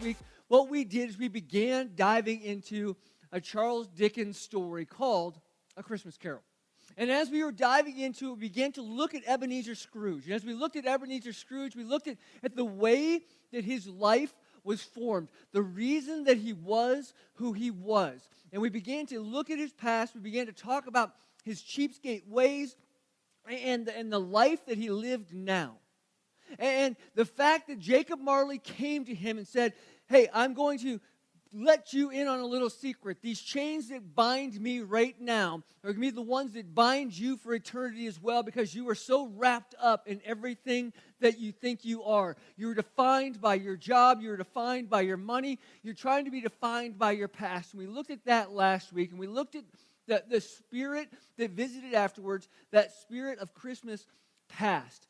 week, what we did is we began diving into a Charles Dickens story called A Christmas Carol. And as we were diving into it, we began to look at Ebenezer Scrooge. And as we looked at Ebenezer Scrooge, we looked at the way that his life was formed, the reason that he was who he was. And we began to look at his past. We began to talk about his cheapskate ways and the life that he lived now. And the fact that Jacob Marley came to him and said, hey, I'm going to let you in on a little secret. These chains that bind me right now are going to be the ones that bind you for eternity as well, because you are so wrapped up in everything that you think you are. You're defined by your job. You're defined by your money. You're trying to be defined by your past. And we looked at that last week, and we looked at the spirit that visited afterwards, that spirit of Christmas past.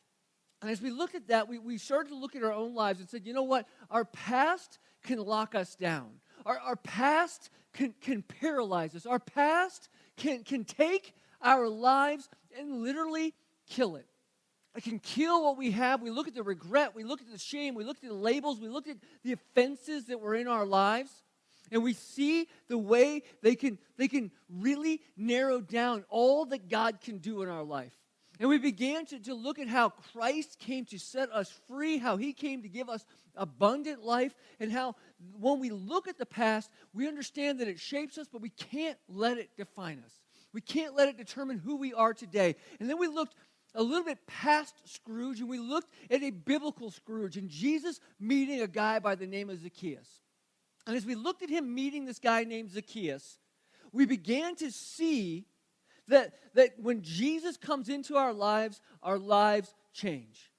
And as we looked at that, we started to look at our own lives and said, you know what? Our past can lock us down. Our past can paralyze us. Our past can take our lives and literally kill it. It can kill what we have. We look at the regret. We look at the shame. We look at the labels. We look at the offenses that were in our lives. And we see the way they can really narrow down all that God can do in our life. And we began to look at how Christ came to set us free, how he came to give us abundant life, and how when we look at the past, we understand that it shapes us, but we can't let it define us. We can't let it determine who we are today. And then we looked a little bit past Scrooge, and we looked at a biblical Scrooge, and Jesus meeting a guy by the name of Zacchaeus. And as we looked at him meeting this guy named Zacchaeus, we began to see that when Jesus comes into our lives change.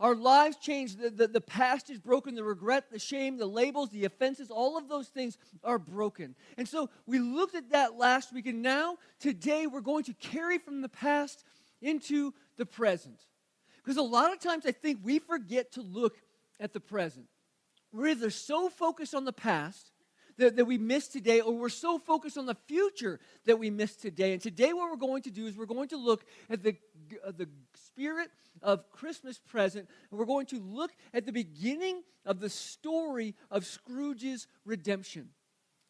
Our lives change. The past is broken. The regret, the shame, the labels, the offenses, all of those things are broken. And so we looked at that last week, and now, today, we're going to carry from the past into the present. Because a lot of times I think we forget to look at the present. We're either so focused on the past that we miss today, or we're so focused on the future that we miss today. And today what we're going to do is we're going to look at the spirit of Christmas present, and we're going to look at the beginning of the story of Scrooge's redemption.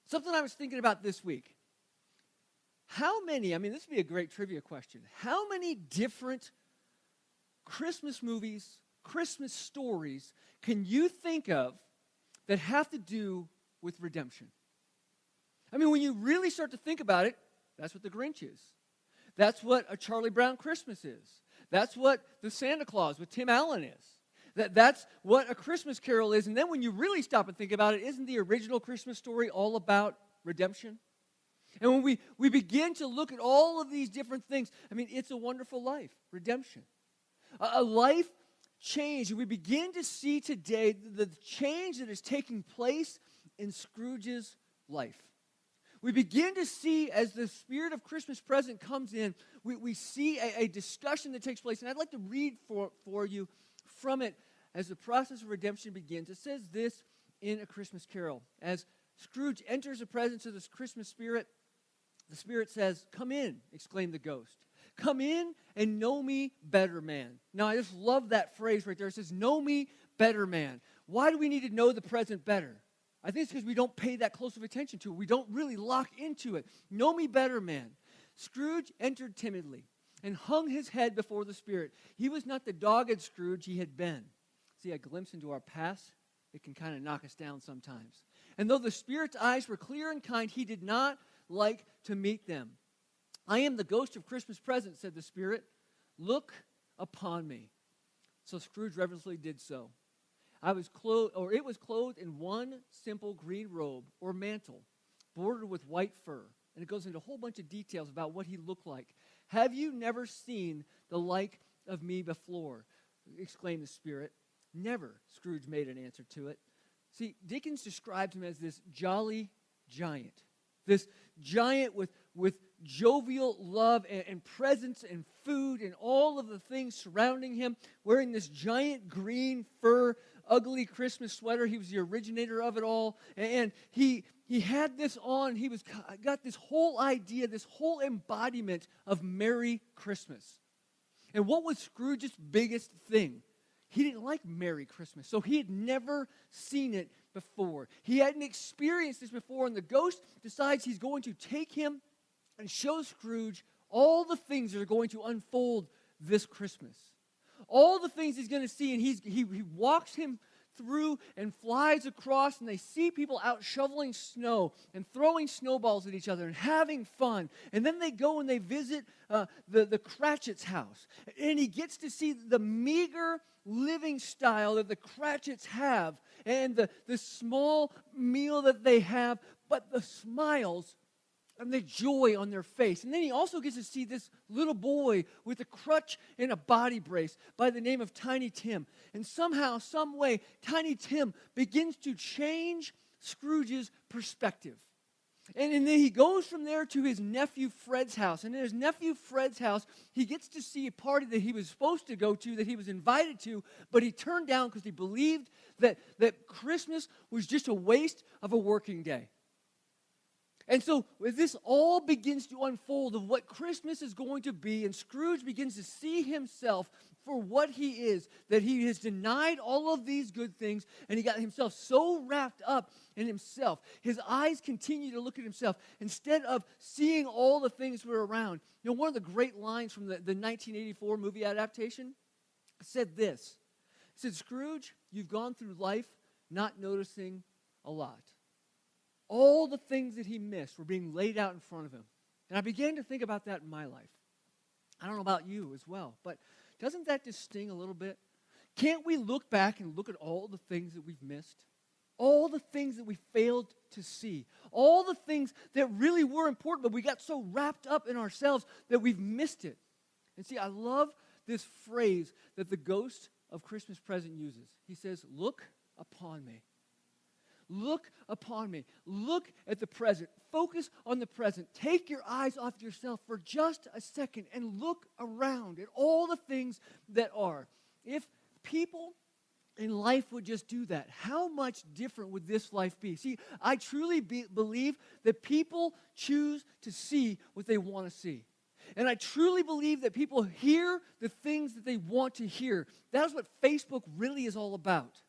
Something I was thinking about this week. How many, this would be a great trivia question, how many different Christmas movies, Christmas stories can you think of that have to do with redemption? When you really start to think about it, that's what the Grinch is. That's what a Charlie Brown Christmas is. That's what the Santa Claus with Tim Allen is. That's what a Christmas Carol is. And then when you really stop and think about it, isn't the original Christmas story all about redemption? And when we begin to look at all of these different things, It's a Wonderful Life, redemption. A life change. And we begin to see today the change that is taking place in Scrooge's life. We begin to see, as the spirit of Christmas present comes in, we see a discussion that takes place. And I'd like to read for you from it as the process of redemption begins. It says this in A Christmas Carol. As Scrooge enters the presence of this Christmas spirit, the spirit says, "Come in," exclaimed the ghost. "Come in and know me better, man." Now, I just love that phrase right there. It says, "Know me better, man." Why do we need to know the present better? I think it's because we don't pay that close of attention to it. We don't really lock into it. Know me better, man. Scrooge entered timidly and hung his head before the spirit. He was not the dogged Scrooge he had been. See, a glimpse into our past, it can kind of knock us down sometimes. And though the spirit's eyes were clear and kind, he did not like to meet them. "I am the ghost of Christmas present," said the spirit. "Look upon me." So Scrooge reverently did so. It was clothed in one simple green robe or mantle, bordered with white fur. And it goes into a whole bunch of details about what he looked like. "Have you never seen the like of me before?" exclaimed the spirit. "Never," Scrooge made an answer to it. See, Dickens describes him as this jolly giant. This giant with jovial love and presence and food and all of the things surrounding him, wearing this giant green fur, ugly Christmas sweater. He was the originator of it all. And he had this on. He got this whole idea, this whole embodiment of Merry Christmas. And what was Scrooge's biggest thing? He didn't like Merry Christmas. So he had never seen it before. He hadn't experienced this before, and the ghost decides he's going to take him and show Scrooge all the things that are going to unfold this Christmas. All the things he's going to see, and he walks him through and flies across, and they see people out shoveling snow and throwing snowballs at each other and having fun. And then they go and they visit the Cratchit's house. And he gets to see the meager living style that the Cratchits have and the small meal that they have, but the smiles and the joy on their face. And then he also gets to see this little boy with a crutch and a body brace by the name of Tiny Tim. And somehow, some way, Tiny Tim begins to change Scrooge's perspective. And then he goes from there to his nephew Fred's house. And in his nephew Fred's house, he gets to see a party that he was supposed to go to, that he was invited to, but he turned down because he believed that Christmas was just a waste of a working day. And so this all begins to unfold of what Christmas is going to be, and Scrooge begins to see himself for what he is, that he has denied all of these good things, and he got himself so wrapped up in himself. His eyes continue to look at himself instead of seeing all the things that are around. You know, one of the great lines from the 1984 movie adaptation said this. It said, "Scrooge, you've gone through life not noticing a lot." All the things that he missed were being laid out in front of him. And I began to think about that in my life. I don't know about you as well, but doesn't that just sting a little bit? Can't we look back and look at all the things that we've missed? All the things that we failed to see. All the things that really were important, but we got so wrapped up in ourselves that we've missed it. And see, I love this phrase that the ghost of Christmas Present uses. He says, "Look upon me." Look upon me. Look at the present. Focus on the present. Take your eyes off yourself for just a second and look around at all the things that are. If people in life would just do that, how much different would this life be? See, I truly believe that people choose to see what they want to see. And I truly believe that people hear the things that they want to hear. That's what Facebook really is all about.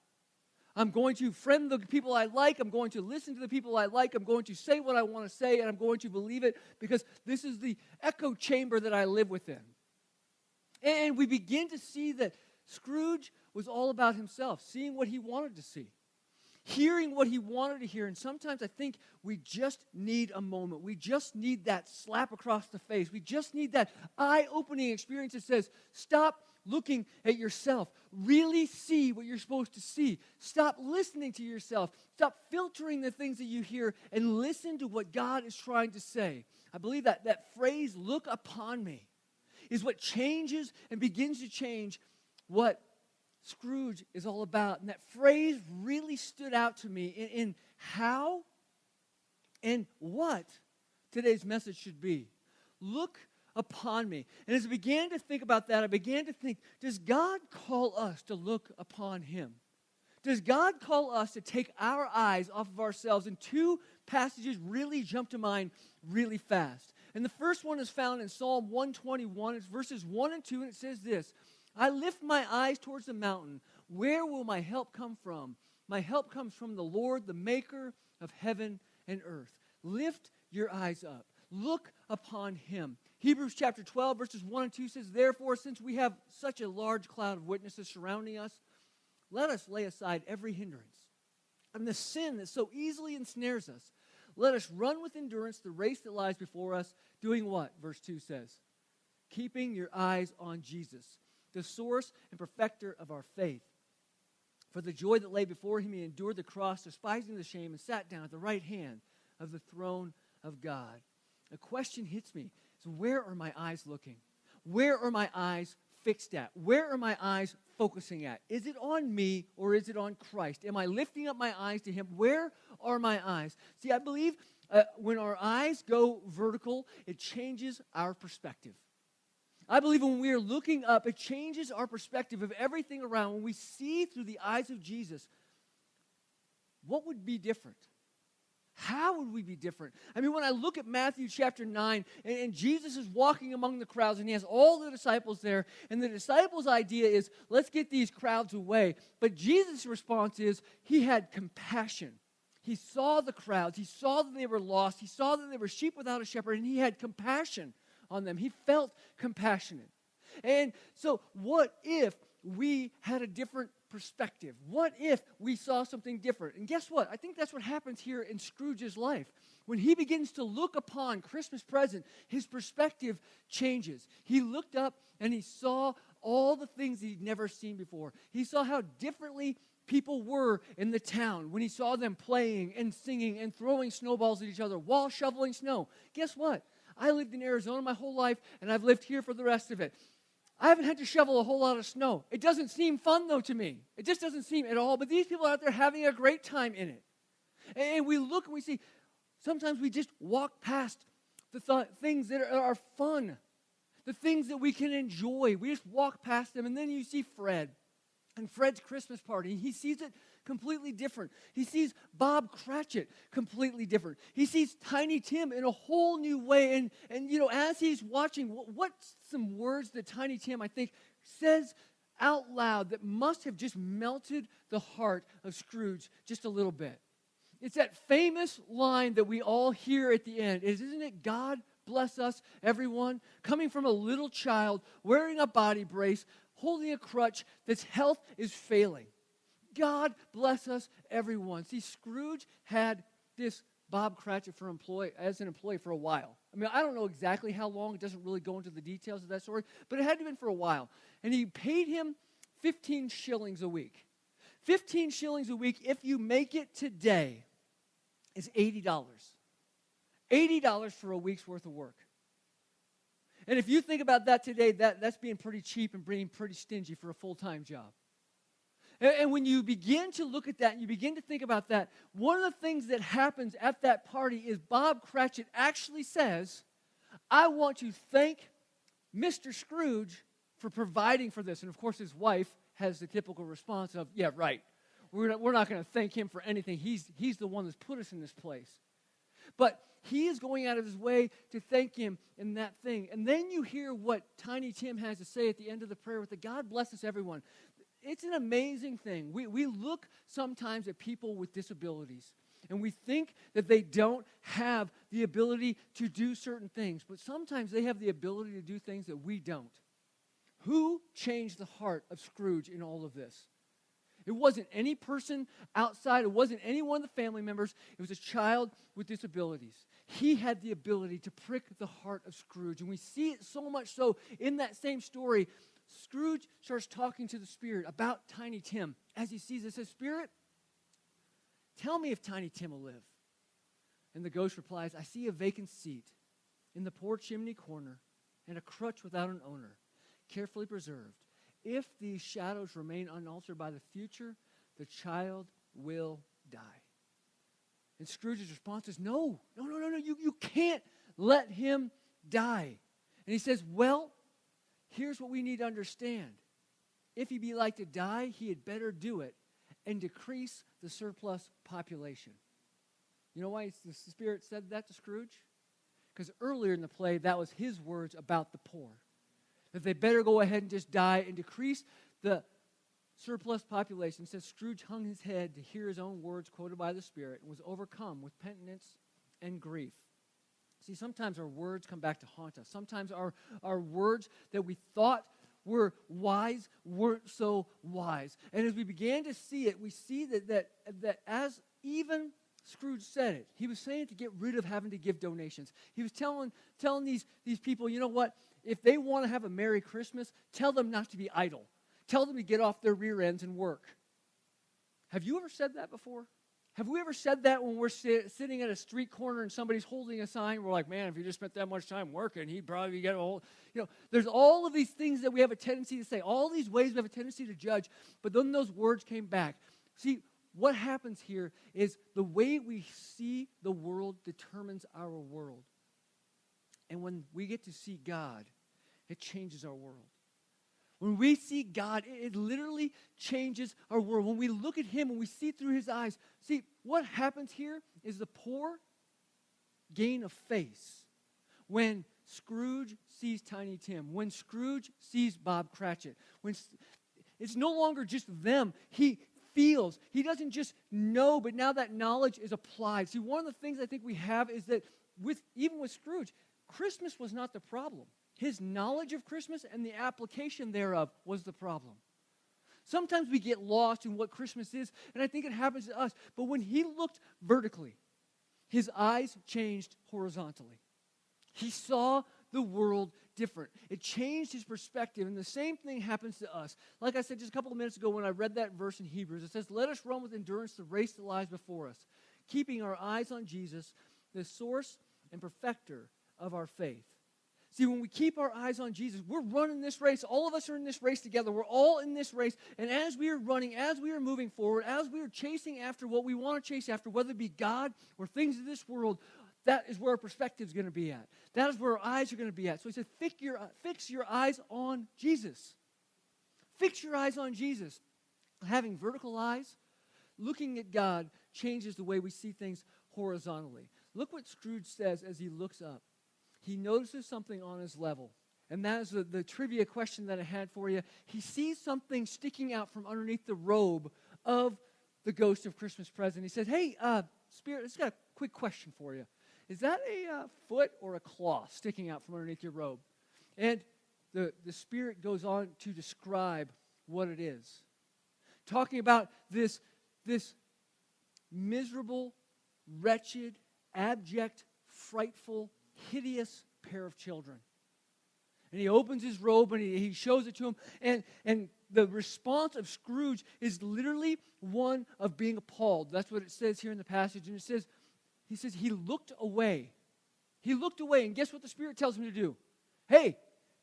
I'm going to friend the people I like. I'm going to listen to the people I like. I'm going to say what I want to say, and I'm going to believe it because this is the echo chamber that I live within. And we begin to see that Scrooge was all about himself, seeing what he wanted to see, hearing what he wanted to hear. And sometimes I think we just need a moment. We just need that slap across the face. We just need that eye-opening experience that says, stop looking at yourself. Really see what you're supposed to see. Stop listening to yourself. Stop filtering the things that you hear and listen to what God is trying to say. I believe that phrase, "look upon me," is what changes and begins to change what Scrooge is all about. And that phrase really stood out to me in how and what today's message should be. Look upon me. And as I began to think about that, I began to think, does God call us to look upon him? Does God call us to take our eyes off of ourselves? And two passages really jump to mind really fast. And the first one is found in Psalm 121. It's verses 1 and 2, and it says this: "I lift my eyes towards the mountain. Where will my help come from? My help comes from the Lord, the maker of heaven and earth." Lift your eyes up. Look upon him. Hebrews chapter 12, verses 1 and 2 says, "Therefore, since we have such a large cloud of witnesses surrounding us, let us lay aside every hindrance and the sin that so easily ensnares us. Let us run with endurance the race that lies before us," doing what? Verse 2 says, "keeping your eyes on Jesus, the source and perfecter of our faith. For the joy that lay before him, he endured the cross, despising the shame, and sat down at the right hand of the throne of God." A question hits me. So where are my eyes looking? Where are my eyes fixed at? Where are my eyes focusing at? Is it on me or is it on Christ? Am I lifting up my eyes to him? Where are my eyes? See, I believe when our eyes go vertical, it changes our perspective. I believe when we are looking up, it changes our perspective of everything around. When we see through the eyes of Jesus, what would be different? How would we be different? I mean, when I look at Matthew chapter 9, and Jesus is walking among the crowds, and he has all the disciples there, and the disciples' idea is, let's get these crowds away. But Jesus' response is, he had compassion. He saw the crowds. He saw that they were lost. He saw that they were sheep without a shepherd, and he had compassion on them. He felt compassionate. And so what if we had a different perspective? What if we saw something different? And guess what? I think that's what happens here in Scrooge's life. When he begins to look upon Christmas present, his perspective changes. He looked up and he saw all the things he'd never seen before. He saw how differently people were in the town when he saw them playing and singing and throwing snowballs at each other while shoveling snow. Guess what? I lived in Arizona my whole life, and I've lived here for the rest of it. I haven't had to shovel a whole lot of snow. It doesn't seem fun, though, to me. It just doesn't seem at all. But these people are out there having a great time in it. And we look and we see, sometimes we just walk past the things that are fun, the things that we can enjoy. We just walk past them, and then you see Fred and Fred's Christmas party. He sees it completely different. He sees Bob Cratchit completely different. He sees Tiny Tim in a whole new way. And as he's watching, what's some words that Tiny Tim, I think, says out loud that must have just melted the heart of Scrooge just a little bit? It's that famous line that we all hear at the end. Isn't it, God bless us, everyone, coming from a little child, wearing a body brace, holding a crutch, that's health is failing. God bless us, everyone. See, Scrooge had this Bob Cratchit as an employee for a while. I mean, I don't know exactly how long. It doesn't really go into the details of that story, but it had to have been for a while. And he paid him 15 shillings a week. 15 shillings a week, if you make it today, is $80. $80 for a week's worth of work. And if you think about that today, that's being pretty cheap and being pretty stingy for a full-time job. And when you begin to look at that and you begin to think about that, one of the things that happens at that party is Bob Cratchit actually says, I want to thank Mr. Scrooge for providing for this. And of course his wife has the typical response of, yeah, right. We're not going to thank him for anything. He's the one that's put us in this place. But he is going out of his way to thank him in that thing. And then you hear what Tiny Tim has to say at the end of the prayer with the God bless us, everyone. It's an amazing thing. We look sometimes at people with disabilities, and we think that they don't have the ability to do certain things, but sometimes they have the ability to do things that we don't. Who changed the heart of Scrooge in all of this? It wasn't any person outside. It wasn't any one of the family members. It was a child with disabilities. He had the ability to prick the heart of Scrooge, and we see it so much so in that same story. Scrooge starts talking to the Spirit about Tiny Tim. As he sees it, says, Spirit, tell me if Tiny Tim will live. And the ghost replies, I see a vacant seat in the poor chimney corner and a crutch without an owner, carefully preserved. If these shadows remain unaltered by the future, the child will die. And Scrooge's response is, no, you can't let him die. And he says, well, here's what we need to understand. If he be like to die, he had better do it and decrease the surplus population. You know why the Spirit said that to Scrooge? Because earlier in the play, that was his words about the poor. That they better go ahead and just die and decrease the surplus population. It says Scrooge hung his head to hear his own words quoted by the Spirit and was overcome with penitence and grief. See, sometimes our words come back to haunt us. Sometimes our words that we thought were wise weren't so wise. And as we began to see it, we see that as even Scrooge said it, he was saying to get rid of having to give donations. He was telling these people, you know what? If they want to have a Merry Christmas, tell them not to be idle. Tell them to get off their rear ends and work. Have you ever said that before? Have we ever said that when we're sitting at a street corner and somebody's holding a sign? We're like, man, if you just spent that much time working, he'd probably get a whole... there's all of these things that we have a tendency to say, all these ways we have a tendency to judge, but then those words came back. See, what happens here is the way we see the world determines our world. And when we get to see God, it changes our world. When we see God, it literally changes our world. When we look at him, when we see through his eyes, see, what happens here is the poor gain a face. When Scrooge sees Tiny Tim, when Scrooge sees Bob Cratchit, when it's no longer just them, he feels. He doesn't just know, but now that knowledge is applied. See, one of the things I think we have is that even with Scrooge, Christmas was not the problem. His knowledge of Christmas and the application thereof was the problem. Sometimes we get lost in what Christmas is, and I think it happens to us. But when he looked vertically, his eyes changed horizontally. He saw the world different. It changed his perspective, and the same thing happens to us. Like I said just a couple of minutes ago when I read that verse in Hebrews, it says, "Let us run with endurance the race that lies before us, keeping our eyes on Jesus, the source and perfecter of our faith." See, when we keep our eyes on Jesus, we're running this race. All of us are in this race together. We're all in this race. And as we are running, as we are moving forward, as we are chasing after what we want to chase after, whether it be God or things of this world, that is where our perspective is going to be at. That is where our eyes are going to be at. So he said, fix your eyes on Jesus. Fix your eyes on Jesus. Having vertical eyes, looking at God changes the way we see things horizontally. Look what Scrooge says as he looks up. He notices something on his level. And that is the trivia question that I had for you. He sees something sticking out from underneath the robe of the ghost of Christmas present. He says, "Hey, Spirit, I just got a quick question for you. Is that a foot or a claw sticking out from underneath your robe?" And the Spirit goes on to describe what it is. Talking about this miserable, wretched, abject, frightful, hideous pair of children. And he opens his robe and he shows it to him. And the response of Scrooge is literally one of being appalled. That's what it says here in the passage. And he says he looked away. He looked away. And guess what the Spirit tells him to do? Hey,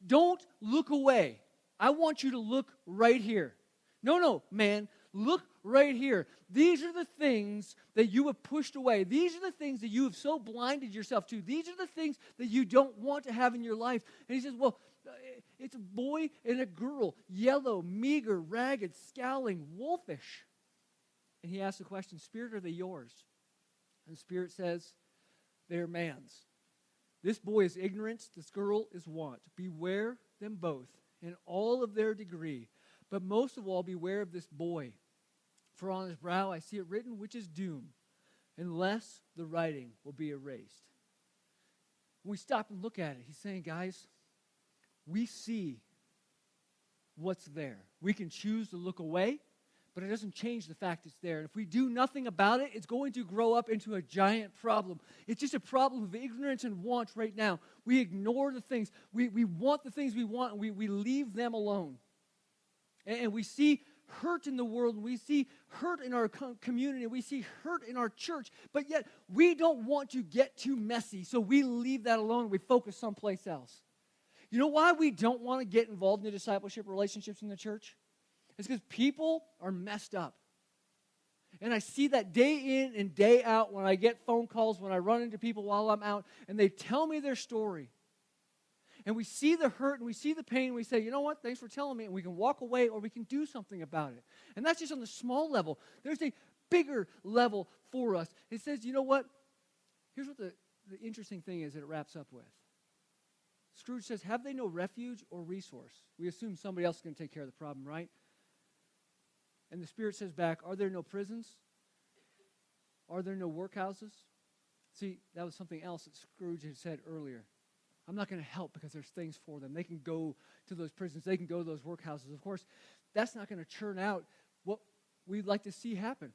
don't look away. I want you to look right here. No, man. Look right here. These are the things that you have pushed away. These are the things that you have so blinded yourself to. These are the things that you don't want to have in your life. And he says, well, it's a boy and a girl, yellow, meager, ragged, scowling, wolfish. And he asks the question, Spirit, are they yours? And the Spirit says, they're man's. This boy is ignorance, this girl is want. Beware them both in all of their degree. But most of all, beware of this boy. For on his brow I see it written, which is doom, unless the writing will be erased. When we stop and look at it, he's saying, guys, we see what's there. We can choose to look away, but it doesn't change the fact it's there. And if we do nothing about it, it's going to grow up into a giant problem. It's just a problem of ignorance and want right now. We ignore the things. We want the things we want, and we leave them alone. And we see hurt in the world, and we see hurt in our community, and we see hurt in our church, but yet we don't want to get too messy, so we leave that alone and we focus someplace else. You know why we don't want to get involved in the discipleship relationships in the church? It's because people are messed up. And I see that day in and day out when I get phone calls, when I run into people while I'm out, and they tell me their story. And we see the hurt and we see the pain, and we say, you know what, thanks for telling me, and we can walk away or we can do something about it. And that's just on the small level. There's a bigger level for us. It says, you know what, here's what the interesting thing is that it wraps up with. Scrooge says, have they no refuge or resource? We assume somebody else is going to take care of the problem, right? And the Spirit says back, are there no prisons? Are there no workhouses? See, that was something else that Scrooge had said earlier. I'm not going to help because there's things for them. They can go to those prisons. They can go to those workhouses. Of course, that's not going to churn out what we'd like to see happen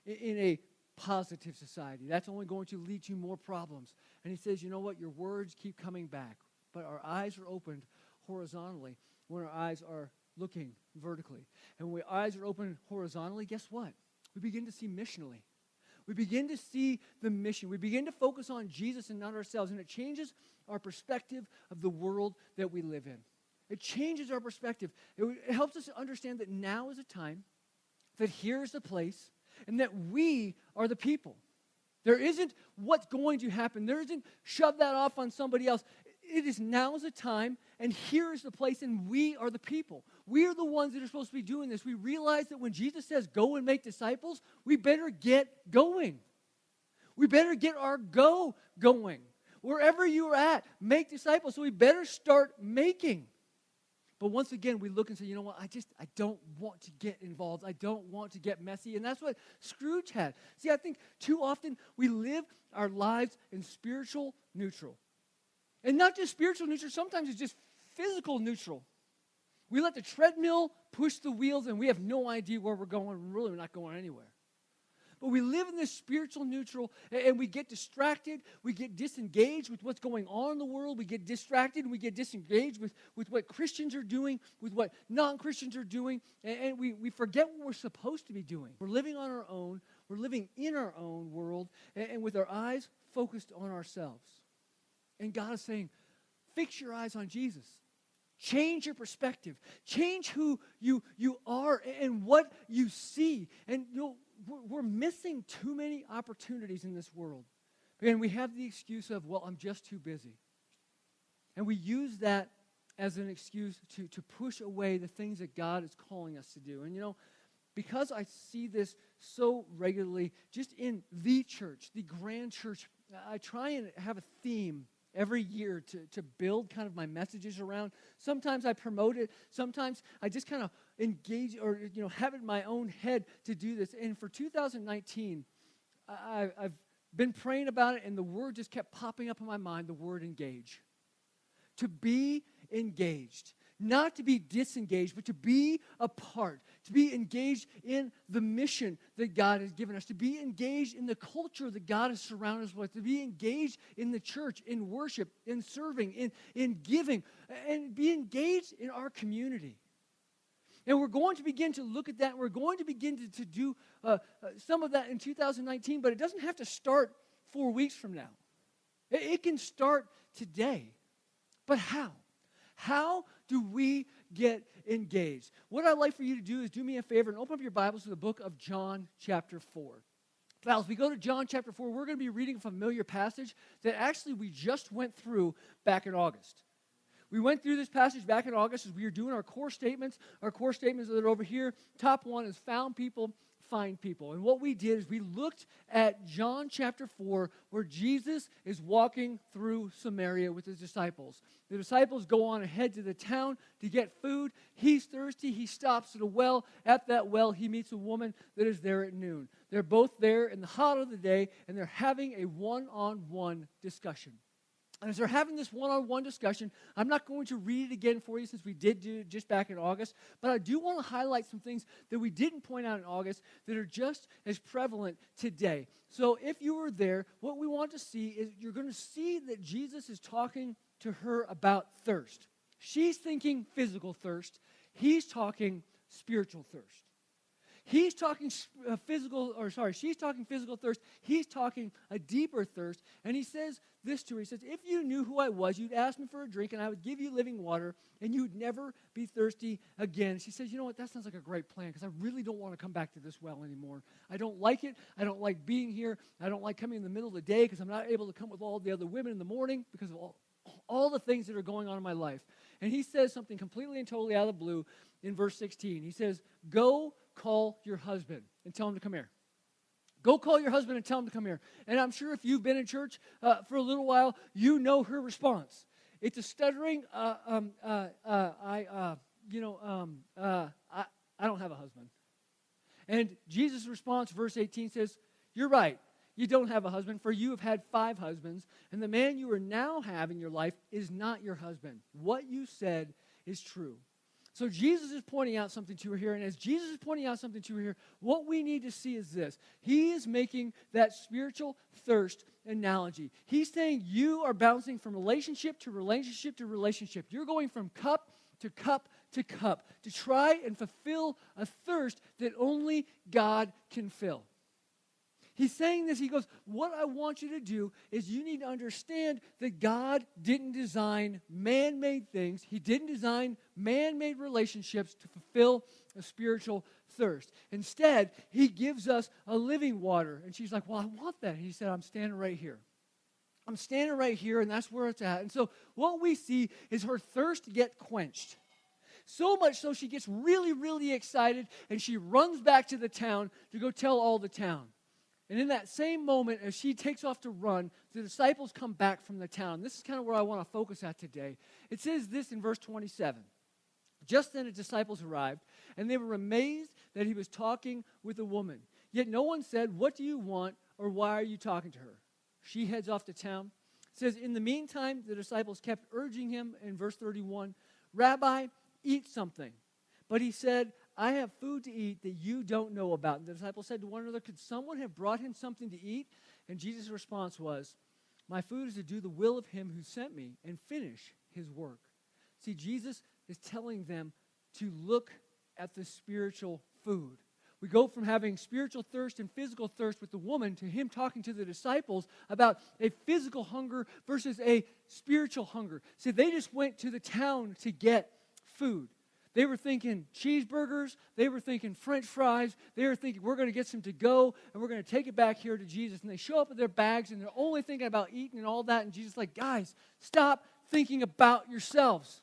in a positive society. That's only going to lead to more problems. And he says, you know what? Your words keep coming back, but our eyes are opened horizontally when our eyes are looking vertically. And when our eyes are open horizontally, guess what? We begin to see missionally. We begin to see the mission. We begin to focus on Jesus and not ourselves, and it changes our perspective of the world that we live in. It changes our perspective. It helps us to understand that now is a time, that here is the place, and that we are the people. There isn't what's going to happen. There isn't shove that off on somebody else. it is now is the time, and here is the place, and we are the people. We are the ones that are supposed to be doing this. We realize that when Jesus says, go and make disciples, we better get going. We better get our go going. Wherever you are at, make disciples. So we better start making. But once again, we look and say, you know what, I don't want to get involved. I don't want to get messy. And that's what Scrooge had. See, I think too often we live our lives in spiritual neutral. And not just spiritual neutral, sometimes it's just physical neutral. We let the treadmill push the wheels and we have no idea where we're going. We're really not going anywhere. But we live in this spiritual neutral and we get distracted. We get disengaged with what's going on in the world. We get distracted and we get disengaged with what Christians are doing, with what non-Christians are doing. And we forget what we're supposed to be doing. We're living on our own. We're living in our own world and with our eyes focused on ourselves. And God is saying, fix your eyes on Jesus. Change your perspective. Change who you are and what you see. And we're missing too many opportunities in this world. And we have the excuse of, well, I'm just too busy. And we use that as an excuse to push away the things that God is calling us to do. And because I see this so regularly, just in the church, the grand church, I try and have a theme every year to build kind of my messages around. Sometimes I promote it. Sometimes I just kind of engage or have it in my own head to do this. And for 2019, I've been praying about it, and the word just kept popping up in my mind, the word engage. To be engaged. Not to be disengaged, but to be a part, to be engaged in the mission that God has given us, to be engaged in the culture that God has surrounded us with, to be engaged in the church, in worship, in serving, in giving, and be engaged in our community. And we're going to begin to look at that. We're going to begin to do some of that in 2019, but it doesn't have to start 4 weeks from now. It can start today. But how? How do we get engaged? What I'd like for you to do is do me a favor and open up your Bibles to the book of John chapter 4. Now, as we go to John chapter 4, we're going to be reading a familiar passage that actually we just went through back in August. We went through this passage back in August as we were doing our core statements. Our core statements that are over here. Top one is found people, find people. And what we did is we looked at John chapter 4 where Jesus is walking through Samaria with his disciples. The disciples go on ahead to the town to get food. He's thirsty. He stops at a well. At that well, he meets a woman that is there at noon. They're both there in the hot of the day, and they're having a one-on-one discussion. And as they're having this one-on-one discussion, I'm not going to read it again for you since we did do it just back in August, but I do want to highlight some things that we didn't point out in August that are just as prevalent today. So if you were there, what we want to see is you're going to see that Jesus is talking to her about thirst. She's thinking physical thirst. He's talking spiritual thirst. She's talking physical thirst. He's talking a deeper thirst. And he says this to her. He says, if you knew who I was, you'd ask me for a drink, and I would give you living water, and you'd never be thirsty again. She says, you know what, that sounds like a great plan, because I really don't want to come back to this well anymore. I don't like it. I don't like being here. I don't like coming in the middle of the day, because I'm not able to come with all the other women in the morning, because of all the things that are going on in my life. And he says something completely and totally out of the blue in verse 16. He says, go call your husband and tell him to come here. Go call your husband and tell him to come here. And I'm sure if you've been in church for a little while, you know her response. It's a stuttering, I don't have a husband. And Jesus' response, verse 18 says, you're right. You don't have a husband, for you have had 5 husbands, and the man you are now have in your life is not your husband. What you said is true. So Jesus is pointing out something to her here, and as Jesus is pointing out something to her here, what we need to see is this. He is making that spiritual thirst analogy. He's saying you are bouncing from relationship to relationship to relationship. You're going from cup to cup to cup to try and fulfill a thirst that only God can fill. He's saying this, he goes, what I want you to do is you need to understand that God didn't design man-made things. He didn't design man-made relationships to fulfill a spiritual thirst. Instead, he gives us a living water. And she's like, well, I want that. And he said, I'm standing right here. I'm standing right here, and that's where it's at. And so what we see is her thirst get quenched. So much so she gets really, really excited, and she runs back to the town to go tell all the town. And in that same moment, as she takes off to run, the disciples come back from the town. This is kind of where I want to focus at today. It says this in verse 27. Just then his disciples arrived, and they were amazed that he was talking with a woman. Yet no one said, "What do you want?" or "Why are you talking to her?" She heads off to town. It says, in the meantime, the disciples kept urging him in verse 31, "Rabbi, eat something." But he said, "I have food to eat that you don't know about." And the disciples said to one another, "Could someone have brought him something to eat?" And Jesus' response was, "My food is to do the will of him who sent me and finish his work." See, Jesus is telling them to look at the spiritual food. We go from having spiritual thirst and physical thirst with the woman to him talking to the disciples about a physical hunger versus a spiritual hunger. See, they just went to the town to get food. They were thinking cheeseburgers. They were thinking French fries. They were thinking, we're going to get some to go, and we're going to take it back here to Jesus. And they show up with their bags, and they're only thinking about eating and all that. And Jesus is like, guys, stop thinking about yourselves.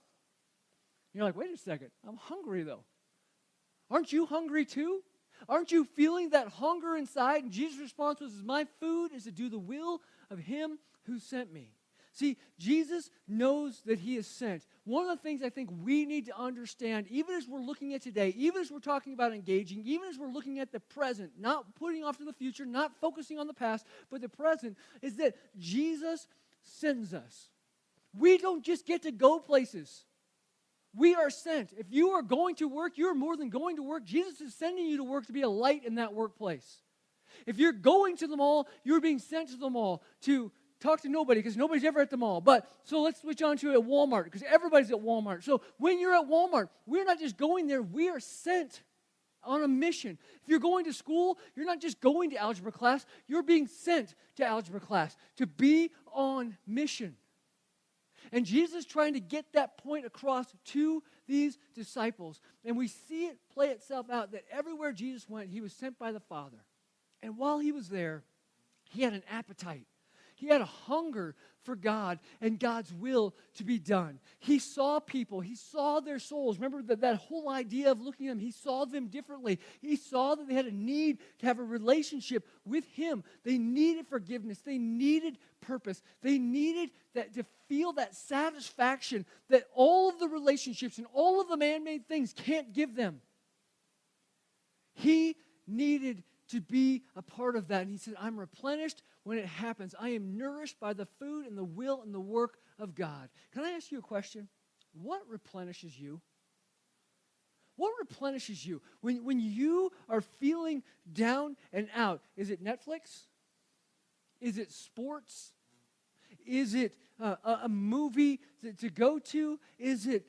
And you're like, wait a second. I'm hungry, though. Aren't you hungry, too? Aren't you feeling that hunger inside? And Jesus' response was, my food is to do the will of him who sent me. See, Jesus knows that he is sent. One of the things I think we need to understand, even as we're looking at today, even as we're talking about engaging, even as we're looking at the present, not putting off to the future, not focusing on the past, but the present, is that Jesus sends us. We don't just get to go places. We are sent. If you are going to work, you're more than going to work. Jesus is sending you to work to be a light in that workplace. If you're going to the mall, you're being sent to the mall to talk to nobody because nobody's ever at the mall. But so let's switch on to at Walmart because everybody's at Walmart. So when you're at Walmart, we're not just going there. We are sent on a mission. If you're going to school, you're not just going to algebra class. You're being sent to algebra class to be on mission. And Jesus is trying to get that point across to these disciples. And we see it play itself out that everywhere Jesus went, he was sent by the Father. And while he was there, he had an appetite. He had a hunger for God and God's will to be done. He saw people. He saw their souls. Remember that whole idea of looking at them. He saw them differently. He saw that they had a need to have a relationship with him. They needed forgiveness. They needed purpose. They needed that to feel that satisfaction that all of the relationships and all of the man-made things can't give them. He needed to be a part of that. And he said, I'm replenished when it happens. I am nourished by the food and the will and the work of God. Can I ask you a question? What replenishes you? What replenishes you? When you are feeling down and out, is it Netflix? Is it sports? Is it a movie to go to? Is it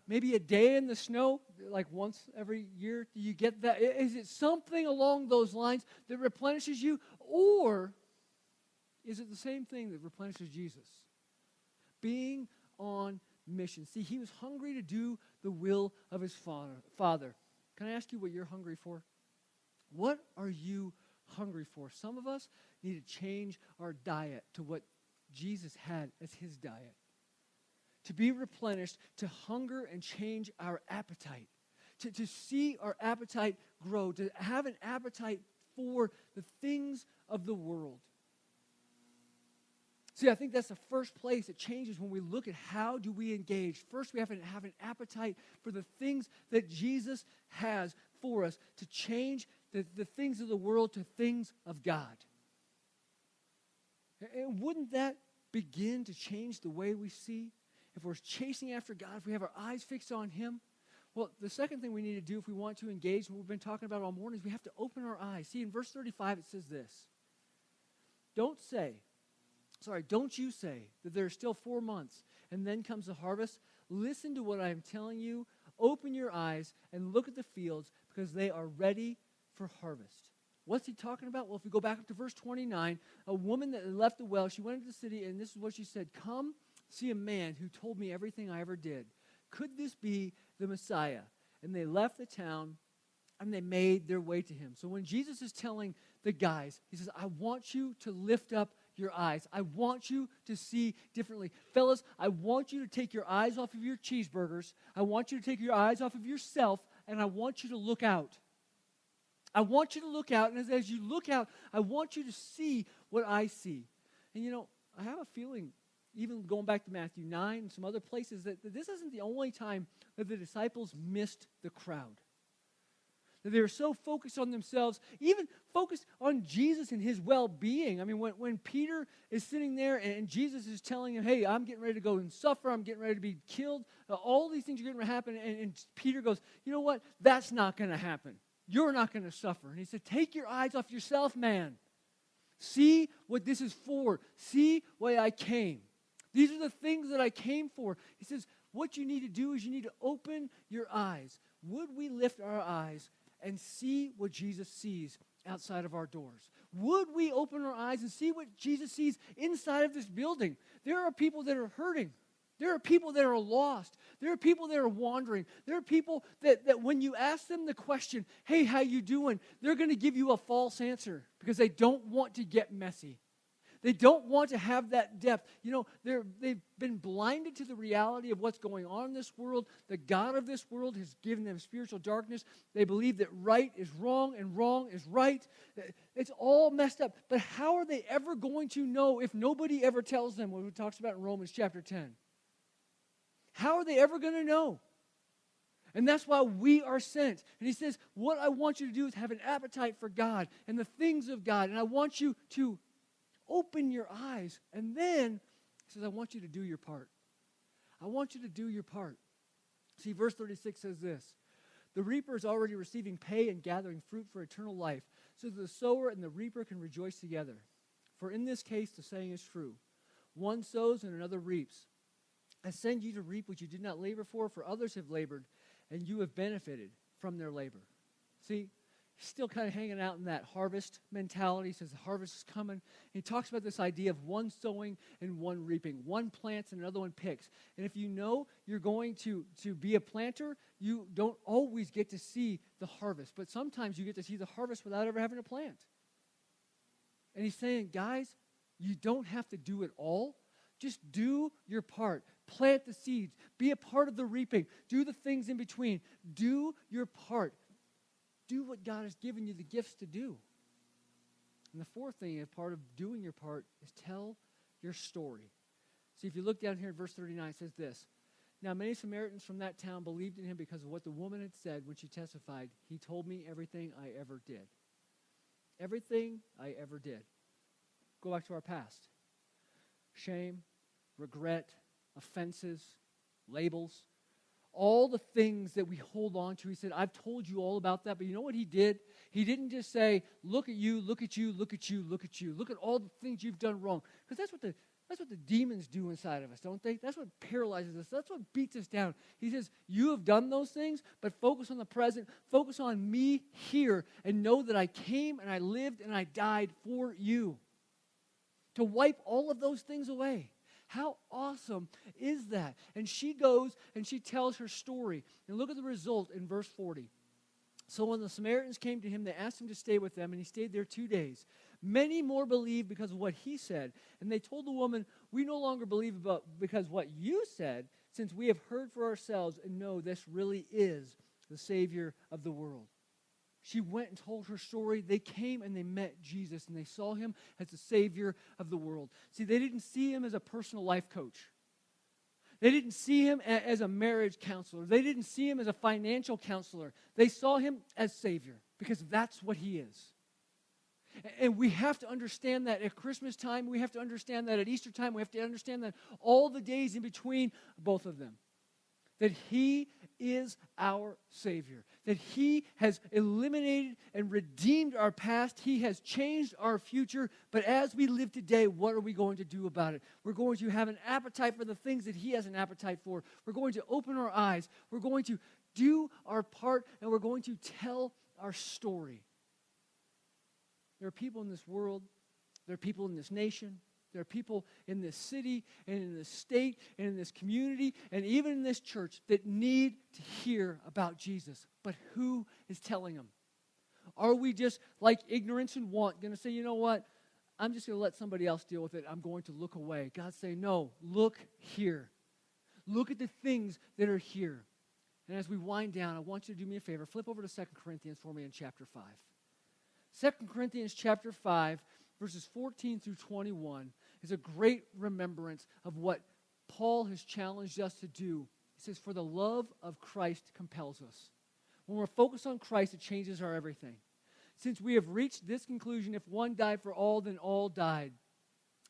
maybe a day in the snow, like once every year? Do you get that? Is it something along those lines that replenishes you? Or is it the same thing that replenishes Jesus? Being on mission. See, he was hungry to do the will of his Father. Can I ask you what you're hungry for? What are you hungry for? Some of us need to change our diet to what Jesus had as his diet. To be replenished, to hunger and change our appetite. To see our appetite grow, to have an appetite for the things of the world. See, I think that's the first place it changes when we look at how do we engage. First, we have to have an appetite for the things that Jesus has for us to change the things of the world to things of God. And wouldn't that begin to change the way we see? If we're chasing after God, if we have our eyes fixed on him? Well, the second thing we need to do if we want to engage, and we've been talking about all morning, is we have to open our eyes. See, in verse 35, it says this. Don't you say that there are still 4 months, and then comes the harvest? Listen to what I am telling you. Open your eyes and look at the fields, because they are ready for harvest. What's he talking about? Well, if we go back up to verse 29, a woman that left the well, she went into the city, and this is what she said, come see a man who told me everything I ever did. Could this be the Messiah? And they left the town, and they made their way to him. So when Jesus is telling the guys, he says, I want you to lift up your eyes. I want you to see differently. Fellas, I want you to take your eyes off of your cheeseburgers. I want you to take your eyes off of yourself, and I want you to look out. I want you to look out, and as you look out, I want you to see what I see. And I have a feeling, even going back to Matthew 9 and some other places, that this isn't the only time that the disciples missed the crowd. That they were so focused on themselves, even focused on Jesus and his well-being. I mean, when Peter is sitting there and Jesus is telling him, hey, I'm getting ready to go and suffer, I'm getting ready to be killed, all these things are getting ready to happen, and Peter goes, you know what? That's not going to happen. You're not going to suffer. And he said, take your eyes off yourself, man. See what this is for. See why I came. These are the things that I came for. He says, what you need to do is you need to open your eyes. Would we lift our eyes and see what Jesus sees outside of our doors? Would we open our eyes and see what Jesus sees inside of this building? There are people that are hurting. There are people that are lost. There are people that are wandering. There are people that when you ask them the question, hey, how you doing? They're going to give you a false answer because they don't want to get messy. They don't want to have that depth. They've been blinded to the reality of what's going on in this world. The God of this world has given them spiritual darkness. They believe that right is wrong and wrong is right. It's all messed up. But how are they ever going to know if nobody ever tells them what it talks about in Romans chapter 10? How are they ever going to know? And that's why we are sent. And he says, what I want you to do is have an appetite for God and the things of God. And I want you to open your eyes. And then he says, I want you to do your part. I want you to do your part. See, verse 36 says this. The reaper is already receiving pay and gathering fruit for eternal life, so that the sower and the reaper can rejoice together. For in this case, the saying is true. One sows and another reaps. I send you to reap what you did not labor for others have labored, and you have benefited from their labor. See, he's still kind of hanging out in that harvest mentality. He says the harvest is coming. He talks about this idea of one sowing and one reaping. One plants and another one picks. And if you know you're going to be a planter, you don't always get to see the harvest. But sometimes you get to see the harvest without ever having to plant. And he's saying, guys, you don't have to do it all. Just do your part. Plant the seeds. Be a part of the reaping. Do the things in between. Do your part. Do what God has given you the gifts to do. And the fourth thing, as part of doing your part, is tell your story. See, if you look down here at verse 39, it says this. Now many Samaritans from that town believed in him because of what the woman had said when she testified. He told me everything I ever did. Everything I ever did. Go back to our past. Shame, regret, offenses, labels, all the things that we hold on to. He said, I've told you all about that, but you know what he did? He didn't just say, look at you, look at you, look at you, look at you. Look at all the things you've done wrong. Because that's what the demons do inside of us, don't they? That's what paralyzes us. That's what beats us down. He says, you have done those things, but focus on the present. Focus on me here and know that I came and I lived and I died for you. To wipe all of those things away. How awesome is that? And she goes and she tells her story. And look at the result in verse 40. So when the Samaritans came to him, they asked him to stay with them, and he stayed there 2 days. Many more believed because of what he said. And they told the woman, we no longer believe because what you said, since we have heard for ourselves and know this really is the Savior of the world. She went and told her story. They came and they met Jesus, and they saw him as the Savior of the world. See, they didn't see him as a personal life coach. They didn't see him as a marriage counselor. They didn't see him as a financial counselor. They saw him as Savior because that's what he is. And we have to understand that at Christmas time. We have to understand that at Easter time. We have to understand that all the days in between both of them. That he is our Savior. That he has eliminated and redeemed our past. He has changed our future. But as we live today, what are we going to do about it? We're going to have an appetite for the things that he has an appetite for. We're going to open our eyes. We're going to do our part, and we're going to tell our story. There are people in this world. There are people in this nation. There are people in this city and in this state and in this community and even in this church that need to hear about Jesus. But who is telling them? Are we just like ignorance and want going to say, you know what? I'm just going to let somebody else deal with it. I'm going to look away. God's saying, no, look here. Look at the things that are here. And as we wind down, I want you to do me a favor. Flip over to 2 Corinthians for me in chapter 5. 2 Corinthians chapter 5, verses 14 through 21 is a great remembrance of what Paul has challenged us to do. He says, for the love of Christ compels us. When we're focused on Christ, it changes our everything. Since we have reached this conclusion, if one died for all, then all died.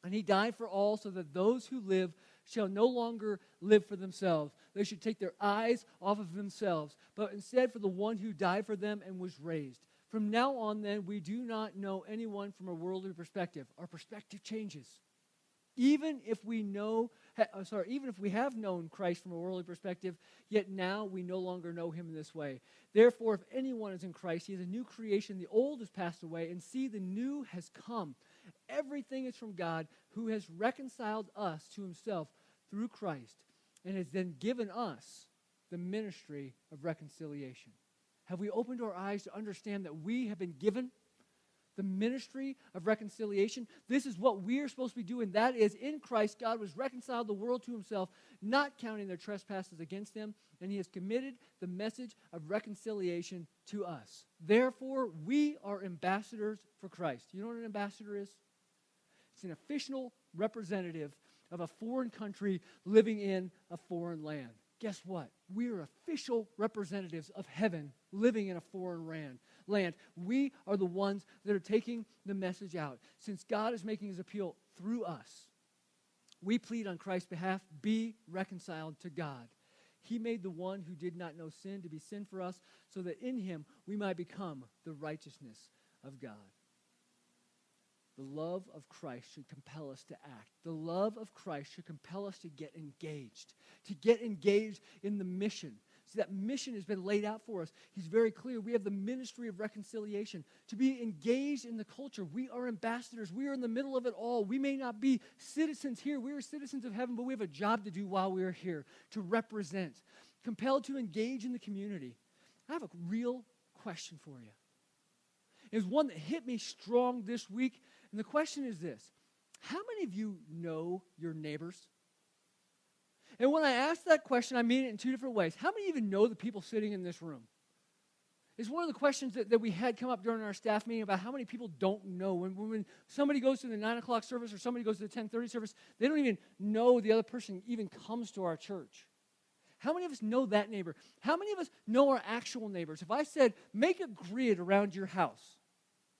And he died for all so that those who live shall no longer live for themselves. They should take their eyes off of themselves, but instead for the one who died for them and was raised. From now on, then, we do not know anyone from a worldly perspective. Our perspective changes. Even if we have known Christ from a worldly perspective, yet now we no longer know him in this way. Therefore, if anyone is in Christ, he is a new creation. The old has passed away, and see, the new has come. Everything is from God, who has reconciled us to himself through Christ, and has then given us the ministry of reconciliation. Have we opened our eyes to understand that we have been given the ministry of reconciliation? This is what we are supposed to be doing. That is, in Christ, God was reconciled the world to himself, not counting their trespasses against them, and he has committed the message of reconciliation to us. Therefore, we are ambassadors for Christ. You know what an ambassador is? It's an official representative of a foreign country living in a foreign land. Guess what? We are official representatives of heaven living in a foreign land. We are the ones that are taking the message out. Since God is making his appeal through us, we plead on Christ's behalf, be reconciled to God. He made the one who did not know sin to be sin for us, so that in him we might become the righteousness of God. The love of Christ should compel us to act. The love of Christ should compel us to get engaged in the mission. See, that mission has been laid out for us. He's very clear. We have the ministry of reconciliation. To be engaged in the culture, we are ambassadors. We are in the middle of it all. We may not be citizens here. We are citizens of heaven, but we have a job to do while we are here, to represent. Compelled to engage in the community. I have a real question for you. It's one that hit me strong this week. And the question is this: how many of you know your neighbors? And when I ask that question, I mean it in two different ways. How many even know the people sitting in this room? It's one of the questions that we had come up during our staff meeting about how many people don't know. When somebody goes to the 9 o'clock service or somebody goes to the 10:30 service, they don't even know the other person even comes to our church. How many of us know that neighbor? How many of us know our actual neighbors? If I said, make a grid around your house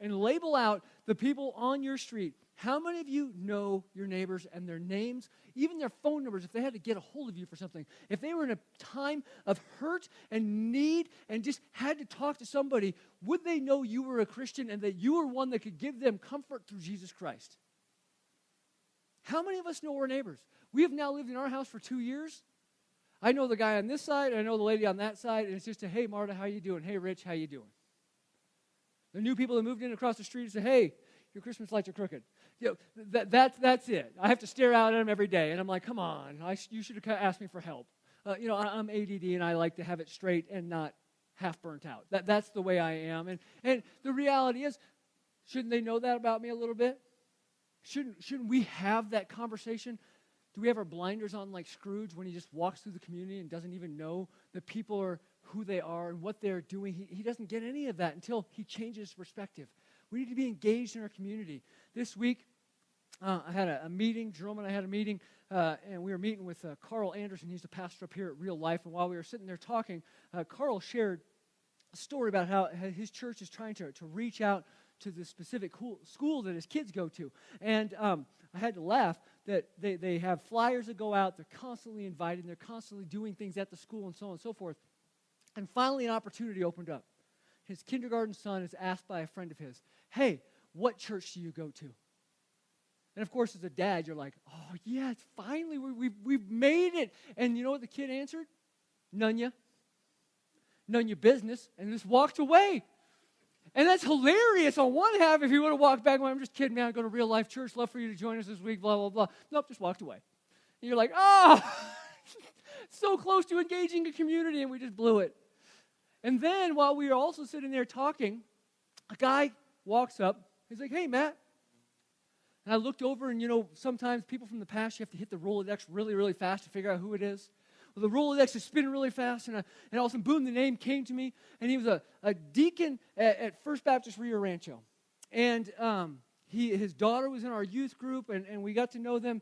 and label out the people on your street, how many of you know your neighbors and their names, even their phone numbers, if they had to get a hold of you for something? If they were in a time of hurt and need and just had to talk to somebody, would they know you were a Christian and that you were one that could give them comfort through Jesus Christ? How many of us know our neighbors? We have now lived in our house for 2 years. I know the guy on this side, I know the lady on that side, and it's just a, hey, Marta, how you doing? Hey, Rich, how you doing? The new people that moved in across the street and say, hey, your Christmas lights are crooked. You know, that's it. I have to stare out at them every day. And I'm like, come on, you should have asked me for help. I'm ADD and I like to have it straight and not half burnt out. That's the way I am. And the reality is, shouldn't they know that about me a little bit? Shouldn't we have that conversation? Do we have our blinders on like Scrooge when he just walks through the community and doesn't even know that people are who they are and what they're doing? He doesn't get any of that until he changes perspective. We need to be engaged in our community. This week, I had a meeting. Jerome and I had a meeting, and we were meeting with Carl Anderson. He's the pastor up here at Real Life. And while we were sitting there talking, Carl shared a story about how his church is trying to reach out to the specific school that his kids go to. And I had to laugh that they have flyers that go out. They're constantly invited. They're constantly doing things at the school and so on and so forth. And finally, an opportunity opened up. His kindergarten son is asked by a friend of his, hey, what church do you go to? And of course, as a dad, you're like, oh, yeah, finally, we've made it. And you know what the kid answered? None ya business, and just walked away. And that's hilarious on one half. If he would have walked back, well, I'm just kidding, man, I go to Real Life Church, love for you to join us this week, blah, blah, blah. Nope, just walked away. And you're like, oh, so close to engaging a community, and we just blew it. And then while we were also sitting there talking, a guy walks up. He's like, hey, Matt, And I looked over, and, sometimes people from the past, you have to hit the Rolodex really, really fast to figure out who it is. Well, the Rolodex is spinning really fast, and all of a sudden, boom, the name came to me, and he was a deacon at First Baptist Rio Rancho. And his daughter was in our youth group, and we got to know them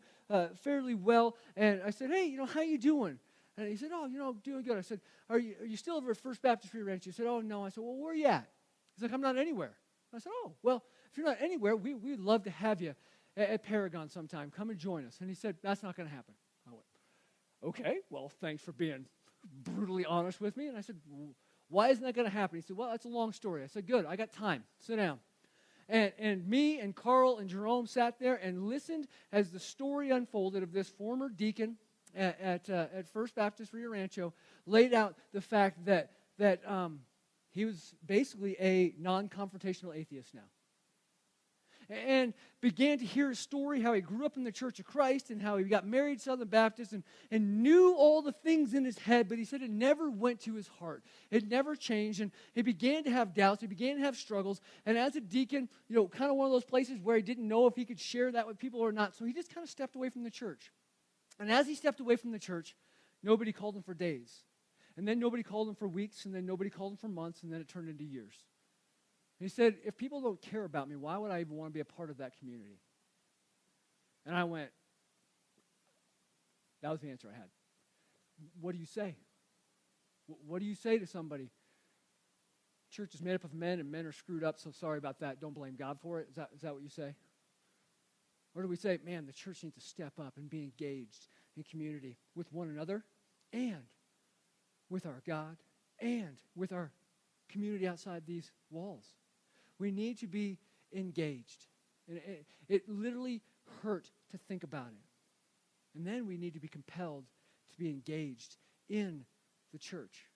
fairly well. And I said, hey, how you doing? And he said, oh, doing good. I said, are you still over at First Baptist Rio Rancho? He said, oh, no. I said, well, where are you at? He's like, I'm not anywhere. I said, oh, well, if you're not anywhere, we'd love to have you at Paragon sometime. Come and join us. And he said, that's not going to happen. I went, okay, well, thanks for being brutally honest with me. And I said, why isn't that going to happen? He said, well, that's a long story. I said, good, I got time. Sit down. And me and Carl and Jerome sat there and listened as the story unfolded of this former deacon at First Baptist Rio Rancho laid out the fact that he was basically a non-confrontational atheist now. And began to hear his story, how he grew up in the Church of Christ and how he got married Southern Baptist and knew all the things in his head, but he said it never went to his heart. It never changed, and he began to have doubts. He began to have struggles, and as a deacon, kind of one of those places where he didn't know if he could share that with people or not, so he just kind of stepped away from the church. And as he stepped away from the church, nobody called him for days. And then nobody called him for weeks, and then nobody called him for months, and then it turned into years. And he said, if people don't care about me, why would I even want to be a part of that community? And I went, that was the answer I had. What do you say? What do you say to somebody? Church is made up of men, and men are screwed up, so sorry about that. Don't blame God for it. Is that what you say? Or do we say, man, the church needs to step up and be engaged in community with one another and with our God and with our community outside these walls? We need to be engaged. And it literally hurt to think about it. And then we need to be compelled to be engaged in the church.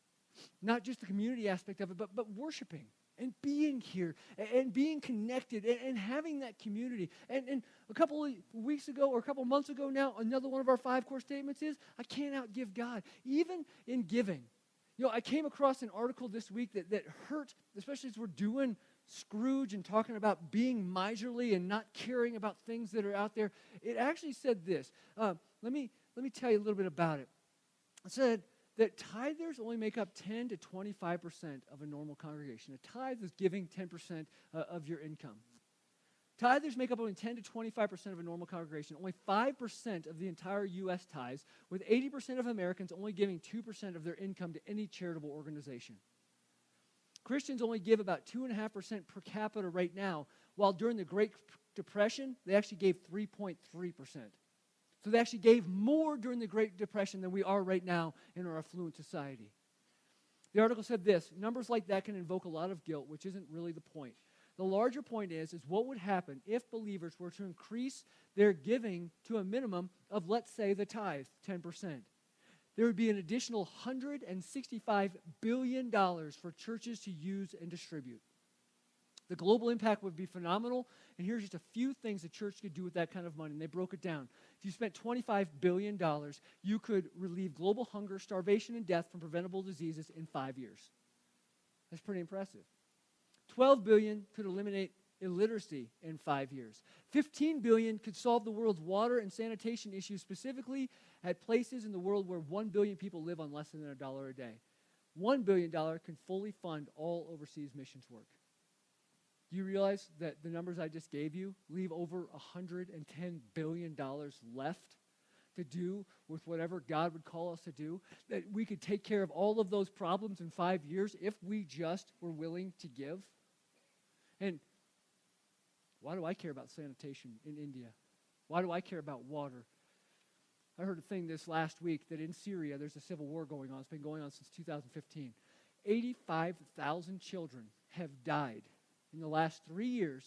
Not just the community aspect of it, but worshiping and being here and being connected and having that community. And a couple of weeks ago or a couple of months ago now, another one of our 5 core statements is, I can't outgive God. Even in giving. I came across an article this week that hurt, especially as we're doing Scrooge and talking about being miserly and not caring about things that are out there. It actually said this. Let me tell you a little bit about it. It said that tithers only make up 10 to 25% of a normal congregation. A tithe is giving 10% of your income. Tithers make up only 10 to 25% of a normal congregation, only 5% of the entire U.S. tithes, with 80% of Americans only giving 2% of their income to any charitable organization. Christians only give about 2.5% per capita right now, while during the Great Depression, they actually gave 3.3%. So they actually gave more during the Great Depression than we are right now in our affluent society. The article said this: numbers like that can invoke a lot of guilt, which isn't really the point. The larger point is what would happen if believers were to increase their giving to a minimum of, let's say, the tithe, 10%. There would be an additional $165 billion for churches to use and distribute. The global impact would be phenomenal, and here's just a few things the church could do with that kind of money, and they broke it down. If you spent $25 billion, you could relieve global hunger, starvation, and death from preventable diseases in 5 years. That's pretty impressive. $12 billion could eliminate illiteracy in 5 years. $15 billion could solve the world's water and sanitation issues, specifically at places in the world where 1 billion people live on less than $1 a day. $1 billion can fully fund all overseas missions work. Do you realize that the numbers I just gave you leave over $110 billion left to do with whatever God would call us to do? That we could take care of all of those problems in 5 years if we just were willing to give? And why do I care about sanitation in India? Why do I care about water? I heard a thing this last week that in Syria there's a civil war going on. It's been going on since 2015. 85,000 children have died in the last 3 years,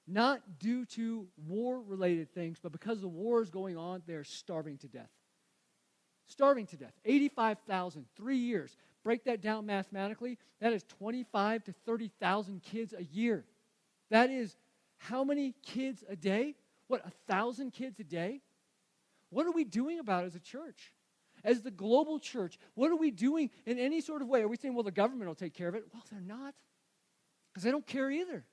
not due to war-related things, but because the war is going on, they're starving to death. Starving to death. 85,000, 3 years. Break that down mathematically. That is 25 to 30,000 kids a year. That is how many kids a day? What, 1,000 kids a day? What are we doing about it as a church? As the global church, what are we doing in any sort of way? Are we saying, well, the government will take care of it? Well, they're not, because they don't care either.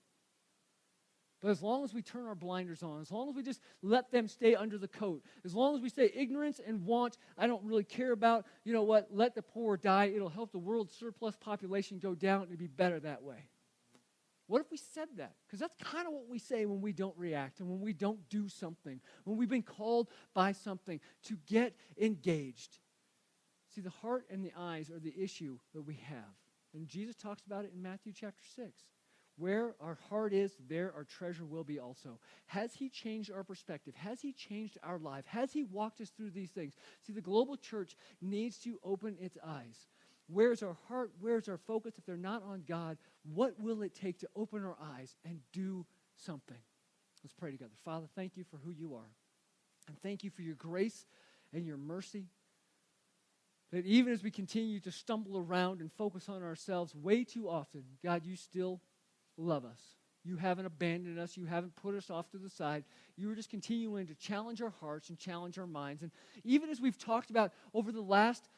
But as long as we turn our blinders on, as long as we just let them stay under the coat, as long as we say ignorance and want, I don't really care about, you know what, let the poor die. It'll help the world's surplus population go down. It'd be better that way. What if we said that? Because that's kind of what we say when we don't react and when we don't do something, when we've been called by something to get engaged. See, the heart and the eyes are the issue that we have. And Jesus talks about it in Matthew chapter 6. Where our heart is, there our treasure will be also. Has he changed our perspective? Has he changed our life? Has he walked us through these things? See, the global church needs to open its eyes. Where's our heart? Where's our focus? If they're not on God, what will it take to open our eyes and do something? Let's pray together. Father, thank you for who you are. And thank you for your grace and your mercy. That even as we continue to stumble around and focus on ourselves way too often, God, you still love us. You haven't abandoned us. You haven't put us off to the side. You are just continuing to challenge our hearts and challenge our minds. And even as we've talked about over the last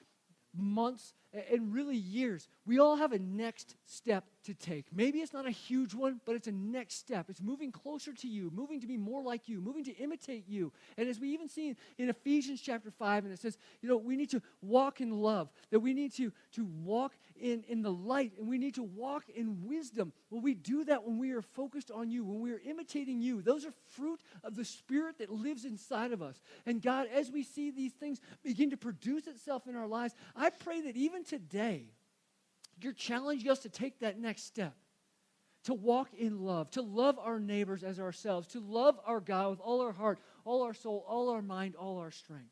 months and really years, we all have a next step to take. Maybe it's not a huge one, but it's a next step. It's moving closer to you, moving to be more like you, moving to imitate you. And as we even see in Ephesians chapter 5, and it says, we need to walk in love, that we need to walk in the light, and we need to walk in wisdom. Well, we do that when we are focused on you, when we are imitating you. Those are fruit of the Spirit that lives inside of us. And God, as we see these things begin to produce itself in our lives, I pray that even today, you're challenging us to take that next step, to walk in love, to love our neighbors as ourselves, to love our God with all our heart, all our soul, all our mind, all our strength.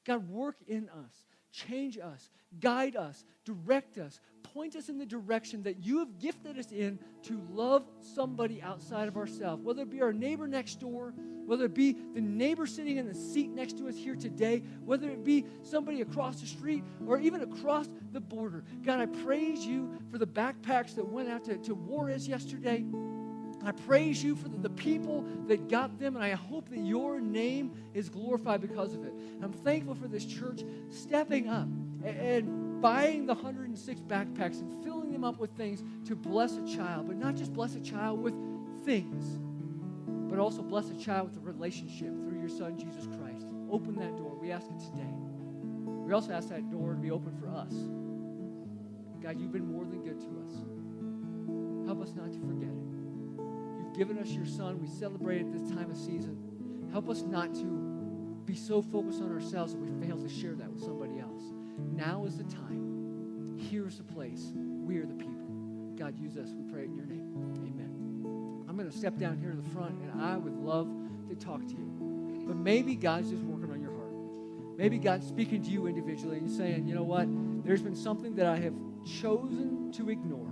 God, work in us, change us, guide us, direct us, point us in the direction that you have gifted us in to love somebody outside of ourselves, whether it be our neighbor next door, whether it be the neighbor sitting in the seat next to us here today, whether it be somebody across the street or even across the border. God, I praise you for the backpacks that went out to Juarez yesterday. I praise you for the people that got them, and I hope that your name is glorified because of it. And I'm thankful for this church stepping up and buying the 106 backpacks and filling them up with things to bless a child, but not just bless a child with things, but also bless a child with a relationship through your Son, Jesus Christ. Open that door. We ask it today. We also ask that door to be open for us. God, you've been more than good to us. Help us not to forget it. You've given us your Son. We celebrate it this time of season. Help us not to be so focused on ourselves that we fail to share that with somebody else. Now is the time. Here is the place. We are the people. God, use us. We pray in your name. Amen. I'm going to step down here to the front, and I would love to talk to you. But maybe God's just working on your heart. Maybe God's speaking to you individually and saying, you know what? There's been something that I have chosen to ignore,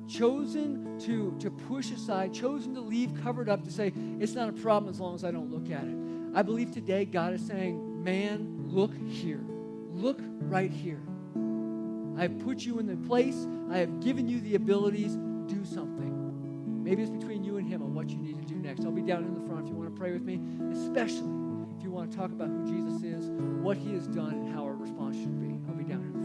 chosen to push aside, chosen to leave covered up, to say, it's not a problem as long as I don't look at it. I believe today God is saying, man, look here. Look right here. I have put you in the place. I have given you the abilities. Do something. Maybe it's between you and him on what you need to do next. I'll be down in the front if you want to pray with me, especially if you want to talk about who Jesus is, what he has done, and how our response should be. I'll be down here.